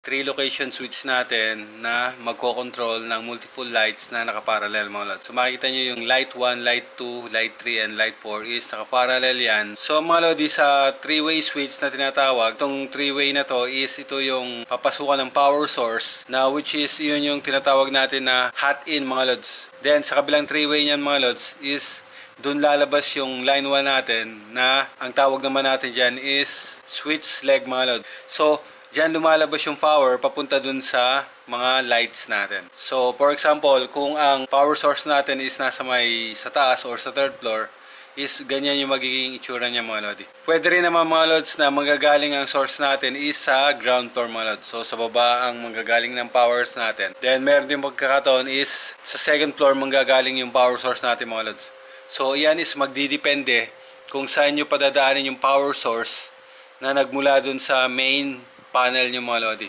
3 location switch natin na magko-control ng multiple lights na nakaparallel mga lods. So makikita nyo yung light 1, light 2, light 3, and light 4 is nakaparallel yan. So mga lodi, sa 3-way switch na tinatawag, itong 3-way na to is ito yung papasukan ng power source na which is yun yung tinatawag natin na hot in mga lods. Then sa kabilang 3-way niyan mga lods is doon lalabas yung line 1 natin na ang tawag naman natin dyan is switch leg mga lods. So diyan lumalabas yung power papunta dun sa mga lights natin. So, for example, kung ang power source natin is nasa sa taas or sa third floor, is ganyan yung magiging itsura niya mga lodi. Pwede rin naman mga lods na manggagaling ang source natin is sa ground floor mga lods. So, sa baba ang manggagaling ng powers natin. Then, meron din magkakataon is sa second floor manggagaling yung power source natin mga lods. So, yan is magdidepende kung saan nyo padadaanin yung power source na nagmula dun sa main panel nyo mga lodi.